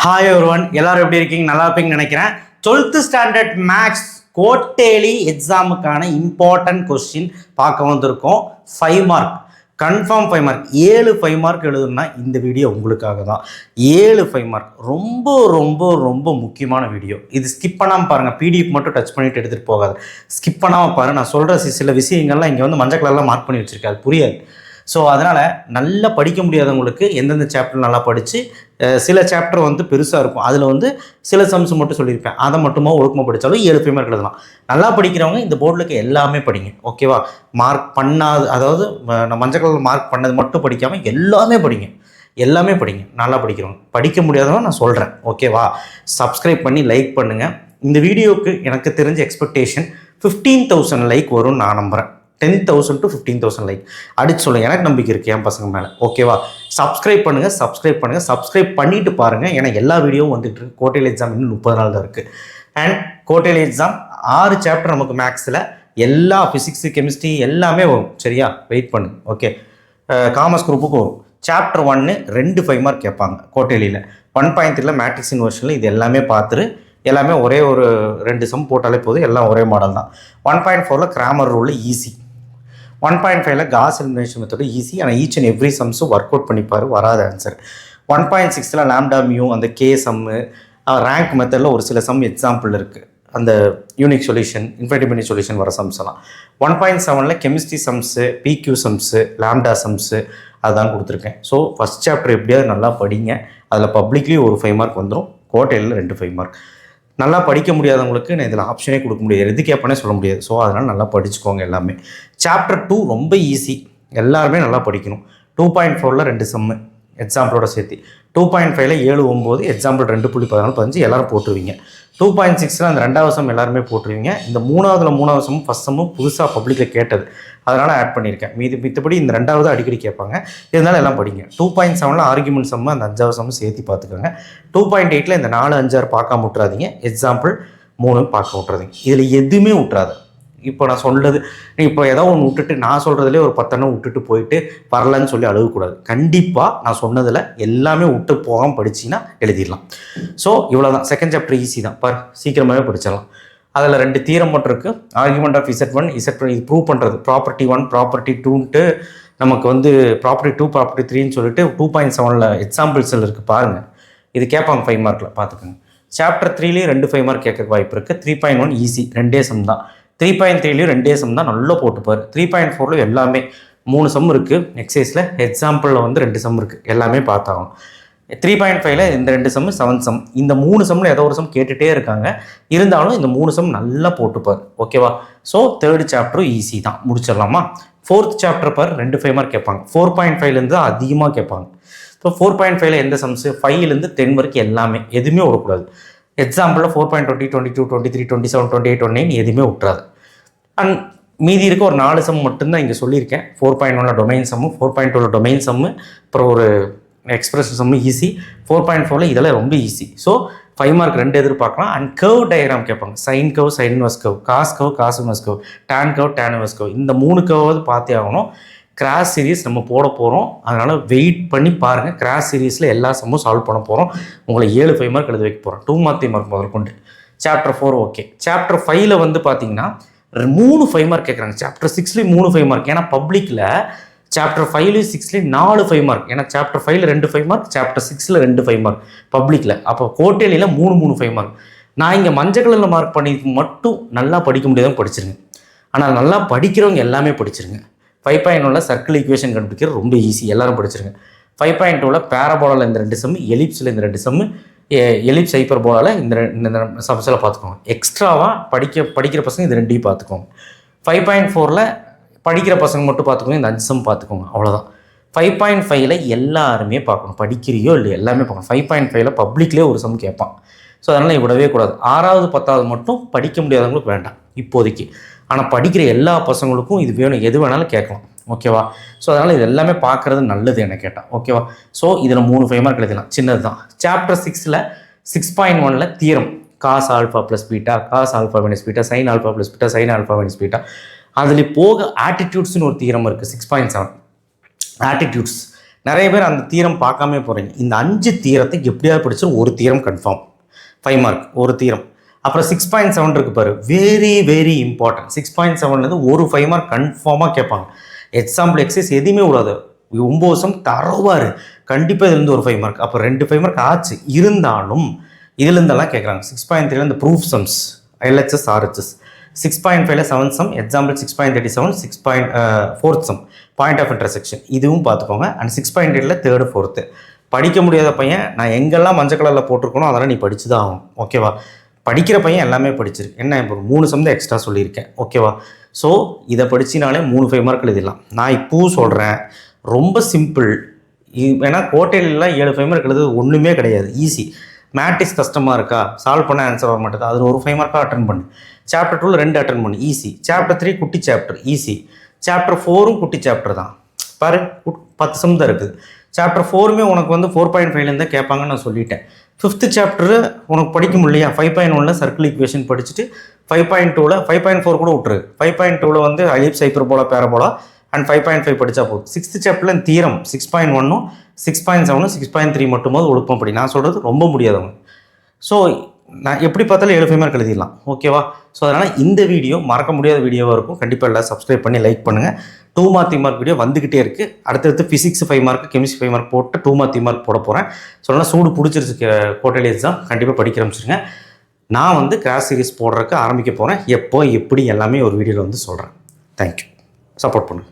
Hi everyone, எல்லாரும் எப்படி இருக்கீங்க? நல்லா இருப்பீங்கன்னு நினைக்கிறேன். 12th ஸ்டாண்டர்ட் மேக்ஸ் குவார்ட்டர்லி எக்ஸாமுக்கான இம்பார்ட்டன்ட் கொஸ்டின் பார்க்க வந்திருக்கோம். 5 மார்க் கன்ஃபார்ம், 5 மார்க் 7 5 மார்க் எழுதுனா இந்த வீடியோ உங்களுக்காக தான். 7 5 மார்க் ரொம்ப ரொம்ப ரொம்ப முக்கியமான வீடியோ. இது ஸ்கிப் பண்ணாமல் பாருங்கள். பிடிஎஃப் மட்டும் டச் பண்ணிட்டு எடுத்துகிட்டு போகாது. ஸ்கிப் பண்ணாமல் பாருங்கள். நான் சொல்கிற சில விஷயங்கள்லாம் இங்கே வந்து மஞ்சள் கலர்லாம் மார்க் பண்ணி வச்சுருக்கேன், அது புரியாது. ஸோ அதனால் நல்லா படிக்க முடியாதவங்களுக்கு எந்தெந்த சாப்டர் நல்லா படித்து, சில சாப்டர் வந்து பெருசாக இருக்கும், அதில் வந்து சில சம்ஸ் மட்டும் சொல்லியிருப்பேன், அதை மட்டுமா ஒழுக்கமாக படித்தாலும் 7 5 மார்க் எழுதலாம். நல்லா படிக்கிறவங்க இந்த போர்டில் இருக்க எல்லாமே படிங்க, ஓகேவா? மார்க் பண்ணாது, அதாவது மஞ்சள் கலர் மார்க் பண்ணது மட்டும் படிக்காமல் எல்லாமே படிங்க, எல்லாமே படிங்க. நல்லா படிக்கிறவங்க. படிக்க முடியாதவங்க நான் சொல்கிறேன், ஓகேவா? சப்ஸ்கிரைப் பண்ணி லைக் பண்ணுங்கள். இந்த வீடியோவுக்கு எனக்கு தெரிஞ்ச எக்ஸ்பெக்டேஷன் 15,000 லைக் வரும்னு நான் நம்புகிறேன். 10,000 to 15,000 லைக் அடிச்சு சொல்லுங்கள். எனக்கு நம்பிக்கை இருக்குது என் பசங்க மேலே, ஓகேவா? சப்ஸ்கிரைப் பண்ணுங்கள், சப்ஸ்கிரைப் பண்ணிவிட்டு பாருங்கள். ஏன்னா எல்லா வீடியோவும் வந்துட்டு இருக்கு. குவார்ட்டர்லி எக்ஸாம் இன்னும் 30 நாள் தான் இருக்குது. அண்ட் குவார்ட்டர்லி எக்ஸாம் 6 சாப்டர் நமக்கு மேக்ஸில், எல்லா ஃபிசிக்ஸு கெமிஸ்ட்ரி எல்லாமே வரும், சரியா? வெயிட் பண்ணு, ஓகே? காமர்ஸ் குரூப்புக்கு வரும். சாப்டர் 1 2 5 மார்க் கேட்பாங்க குவார்ட்டர்லியில். 1.3 மேட்ரிக்ஸ் இன்வர்ஷனில் இது எல்லாமே பார்த்துரு. எல்லாமே ஒரே ஒரு 2 சம் போட்டாலே போதும், எல்லாம் ஒரே மாடல் தான். 1.4 Cramer rule easy. 1.5 Gauss elimination method easy. ஆனால் ஈச் அண்ட் எவ்ரி சம்ஸும் ஒர்க் அவுட் பண்ணிப்பார், வராத ஆன்சர். 1.6 லாம்டா மியூ, அந்த கே சம்மு, ரேங்க் மெத்தடில் ஒரு சில சம் எக்ஸாம்பிள் இருக்குது. அந்த யூனிக் சொல்யூஷன், இன்ஃபைனிட்டி சொல்யூஷன் வர சம்ஸ் எல்லாம். 1.7 கெமிஸ்ட்ரி சம்ஸு, பிக்யூ சம்ஸு, லாம்டா சம்ஸு அதுதான் கொடுத்துருக்கேன். ஸோ ஃபஸ்ட் சாப்டர் எப்படியாவது நல்லா படிங்க. அதில் பப்ளிக்லேயும் ஒரு 5 மார்க் வந்துடும், குவார்ட்டர்லியில் 2 5 மார்க். நல்லா படிக்க முடியாதவங்களுக்கு நான் இதில் ஆப்ஷனே கொடுக்க முடியாது, எது கேட்பனே சொல்ல முடியாது. ஸோ அதனால் நல்லா படிச்சுக்கோங்க எல்லாமே. சாப்டர் 2 ரொம்ப ஈஸி, எல்லாருமே நல்லா படிக்கணும். 2.4 2 சம்மு எக்ஸாம்பிளோட சேர்த்து. 2.5 7 9, எக்ஸாம்பிள் 2.14 15 எல்லோரும் போட்டுருவீங்க. 2.6 அந்த 2வது சம் எல்லாருமே போட்டுருவீங்க. இந்த 3வது சம்மும் ஃபஸ்ட் சம்மும் புதுசாக பப்ளிக்கில் கேட்டது, அதனால் ஆட் பண்ணியிருக்கேன். மித்தபடி இந்த 2வது அடிக்கடி கேட்பாங்க, இருந்தாலும் எல்லாம் படிங்க. 2.7 ஆர்குமெண்ட் சம்மு, அந்த 5வது சம்மு சேர்த்து பார்த்துக்கோங்க. 2.8 இந்த 4 5 6 பார்க்காம விட்றாதீங்க, எக்ஸாம்பிள் 3 பார்க்க விட்றாதீங்க. இதில் எதுவுமே விட்றாது. இப்போ நான் சொல்கிறது, இப்போ ஏதோ ஒன்று விட்டுட்டு நான் சொல்கிறதுலே ஒரு 10 விட்டுட்டு போயிட்டு வரலன்னு சொல்லி அழுகக்கூடாது. கண்டிப்பாக நான் சொன்னதில் எல்லாமே விட்டு போகாமல் படிச்சிங்கன்னா எழுதிடலாம். ஸோ இவ்வளோ தான். செகண்ட் சாப்டர் ஈஸி தான், சீக்கிரமாகவே படிச்சிடலாம். அதில் 2 தியரம் மட்டும் இருக்குது. ஆர்குமெண்ட் ஆஃப் Z1 Z1 இது ப்ரூவ் பண்ணுறது. ப்ராப்பர்ட்டி 1 ப்ராப்பர்ட்டி 2ன்ட்டு நமக்கு வந்து ப்ராப்பர்ட்டி 2 ப்ராப்பர்ட்டி 3ன்னு சொல்லிட்டு 2.7 எக்ஸாம்பிள்ஸ் இருக்குது, பாருங்கள். இது கேட்பாங்க 5 மார்க்கில், பார்த்துக்கோங்க. சாப்டர் 3லேயும் 2 5 மார்க் கேட்க வாய்ப்பு இருக்குது. 3.1 ஈஸி, 2 சம் தான். 3.3லேயும் 2 சம் தான், நல்லா போட்டுப்பார். 3.4 எல்லாமே 3 சம் இருக்குது எக்ஸைஸில், எக்ஸாம்பிளில் வந்து 2 சம் இருக்குது, எல்லாமே பார்த்தாகணும். 3.5 இந்த 2 சம் 7 சம். இந்த 3 சம்மில் ஏதோ ஒரு சம் கேட்டுகிட்டே இருக்காங்க, இருந்தாலும் இந்த 3 சம் நல்லா போட்டுப்பார், ஓகேவா? ஸோ 3rd சாப்டரும் ஈஸி தான், முடிச்சிடலாமா? 4th சாப்டர் 2 5 மார்க் கேட்பாங்க. 4.5லேருந்து அதிகமாக கேட்பாங்க. ஸோ 4.5 எந்த சம்ஸு 5லேருந்து 10 வரைக்கும் எல்லாமே, எதுவுமே விடக்கூடாது. எக்ஸாம்பிளில் 4.20 22 23 27 28 19 எதுவுமே விட்டுறாது. அண்ட் மீதி இருக்க ஒரு 4 சம் மட்டும்தான் இங்கே சொல்லியிருக்கேன். 4.1 டொமைன் சம்மு, 4.2 டொமைன் சம்மு, அப்புறம் ஒரு எக்ஸ்பிரஷன் சம்மு ஈஸி. 4.4 இதெல்லாம் ரொம்ப ஈஸி. ஸோ 5 மார்க் 2 எதிர்பார்க்கலாம். அண்ட் கர்வ் டயக்ராம் கேட்பாங்க. Sine curve, sine inverse curve, cos curve, cos inverse curve, tan curve, tan inverse curve, இந்த 3 கர்வாவது பார்த்தே ஆகணும். கிராஸ் சீரீஸ் நம்ம போட போகிறோம், அதனால் வெயிட் பண்ணி பாருங்கள். கிராஸ் சீரீஸில் எல்லா சம்மும் சால்வ் பண்ண போகிறோம். உங்களை 7 5 மார்க் எழுத வைக்க போகிறோம், 2 மார்க் 3 மார்க் முதல் கொண்டு. Chapter 4 okay. சாப்டர் 5 வந்து பார்த்தீங்கன்னா 3 5 மார்க் கேட்குறாங்க. சாப்டர் 6லேயும் 3 5 மார்க். ஏன்னா பப்ளிக்கில் சாப்டர் 5லேயும் 6லேயும் 4 5 மார்க். ஏன்னா சாப்டர் 5ல் 2 5 மார்க், சாப்டர் 6ல் 2 5 மார்க் பப்ளிக்கில். அப்போ குவார்ட்டர்லியில் 3 3 5 மார்க். நான் இங்கே மஞ்சள் கலரில் மார்க் பண்ணி மட்டும் நல்லா படிக்க முடியாதான் படிச்சிருங்க. ஆனால் நல்லா படிக்கிறவங்க எல்லாமே படிச்சிருங்க. 5.1 சர்க்கிள் ஈக்குவேஷன் கண்டுபிடிக்கிறது ரொம்ப ஈஸி, எல்லாரும் படிச்சிருங்க. 5.2 பேரபோலாவில் இந்த 2 சம்மு, எலிப்ஸில் இந்த 2 சம்மு, எலிப்ஸ் ஹைப்பர்போலாவில் இந்த சம்ஸில் பார்த்துக்கோங்க. எக்ஸ்ட்ராவாக படிக்கிற பசங்க இது 2 பார்த்துக்கோங்க. 5.4 படிக்கிற பசங்க மட்டும் பார்த்துக்கோங்க, இந்த 5 சம் பார்த்துக்கோங்க, அவ்வளோதான். 5.5 எல்லாருமே பார்க்கணும், படிக்கிறியோ இல்லை எல்லாமே பார்க்கணும். 5.5 பப்ளிக்லேயே ஒரு சம் கேட்பான். ஸோ அதனால் விடவே கூடாது. 6வது 10வது மட்டும் படிக்க முடியாதவங்களுக்கு வேண்டாம் இப்போதைக்கு. ஆனால் படிக்கிற எல்லா பசங்களுக்கும் இது வேணும், எது வேணாலும் கேட்கலாம், ஓகேவா? ஸோ அதனால் இது எல்லாமே பார்க்குறது நல்லது என்ன கேட்டால், ஓகேவா? ஸோ இதில் 3 5 மார்க் எழுதலாம், சின்னது தான். சாப்டர் 6ல் 6.1 theorem cos alpha plus beta, cos alpha minus beta, sine alpha plus beta, sine alpha minus beta. அதில் போக ஆட்டிடியூட்ஸ்னு ஒரு தியரம் இருக்குது 6.7. ஆட்டிடியூட்ஸ் நிறைய பேர் அந்த தீரம் பார்க்காம போகிறீங்க. இந்த 5 தீரத்தை எப்படியாவது படிச்சு ஒரு தீரம் கன்ஃபார்ம் 5 மார்க் ஒரு தீரம். அப்புறம் 6.7 இருக்குது பாரு, வெரி வெரி இம்பார்ட்டன்ட். 6.7 ஒரு 5 மார்க் கன்ஃபார்மாக கேட்பாங்க. எக்ஸாம்பிள் எக்ஸைஸ் எதுவுமே விடாது, 9 சம் தரவாரு, கண்டிப்பாக இதுலேருந்து ஒரு 5 மார்க். அப்போ 2 5 மார்க் ஆச்சு. இருந்தாலும் இதுலேருந்தெல்லாம் கேட்குறாங்க. 6.3 இந்த proof sums LHS RHS, 6.5 7 sum, example 6.37 4th sum point of intersection, இதுவும் பார்த்துக்கோங்க. And 6.8 3rd 4th. படிக்க முடியாத பையன் நான் எங்கெல்லாம் மஞ்சள் கலரில் போட்டிருக்கணும் அதெல்லாம் நீ படிச்சு தான் ஆகும். ஓகேவா? படிக்கிற பையன் எல்லாமே படிச்சிருக்கு. என்ன இப்போ 3 சம் தான் எக்ஸ்ட்ரா சொல்லியிருக்கேன். ஓகேவா? ஸோ இதை படிச்சினாலே 3 5 மார்க் எழுதிடலாம். நான் இப்போவும் சொல்கிறேன், ரொம்ப சிம்பிள். ஏன்னா கோட்டையிலலாம் 7 5 மார்க் எழுதுறது ஒன்றுமே கிடையாது, ஈஸி. மேட்ரிக்ஸ் கஷ்டமாக இருக்கா, சால்வ் பண்ண ஆன்சர் வர மாட்டேது, அதில் ஒரு 5 மார்க்காக அட்டன் பண்ணு. சாப்டர் 2 2 அட்டன் பண்ணு, ஈஸி. சாப்டர் 3 குட்டி சாப்டர், ஈஸி. சாப்டர் 4 குட்டி சாப்டர் தான் பாரு, 10 சம் தான் இருக்குது. சாப்டர் 4 உனக்கு வந்து 4.5 தான் கேட்பாங்கன்னு நான் சொல்லிட்டேன். 5th சாப்டரு உனக்கு படிக்க முடியலையா, 5.1 சர்க்கிள் ஈக்குவேஷன் படிச்சுட்டு 5.2 5.4 கூட விட்டுரு. 5.2 வந்து எலிப்ஸ் ஹைப்பர்போலா பேரபோலா அண்ட் 5.5 படித்தா போதும். 6th சாப்டரில் தீரம் 6.1 6.7 6.3 மட்டுமாவது ஒழுப்பம் படி. நான் சொல்கிறது ரொம்ப முடியாதவங்க. ஸோ நான் எப்படி பார்த்தாலும் 7 5 மார்க் எழுதிடலாம். ஓகேவா? ஸோ அதனால் இந்த வீடியோ மறக்க முடியாத வீடியோவாக இருக்கும். கண்டிப்பாக எல்லாம் சப்ஸ்கிரைப் பண்ணி லைக் பண்ணுங்கள். 2 மார்க் 3 மார்க் வீடியோ வந்துக்கிட்டே இருக்குது. அடுத்தடுத்து ஃபிசிக்ஸ் 5 மார்க், கெமிஸ்ட்ரி 5 மார்க் போட்டு 2 மார்க் 3 மார்க் போட போகிறேன். ஸோ அதனால் சூடு பிடிச்சிருச்சு கோட்டலி எக்ஸாம், கண்டிப்பாக படிக்க ஆரம்பிச்சிருங்க. நான் வந்து கிராஸ் சீரிஸ் போடுறதுக்கு ஆரம்பிக்க போகிறேன். எப்போ எப்படி எல்லாமே ஒரு வீடியோவில் வந்து சொல்கிறேன். தேங்க்யூ, சப்போர்ட் பண்ணுங்கள்.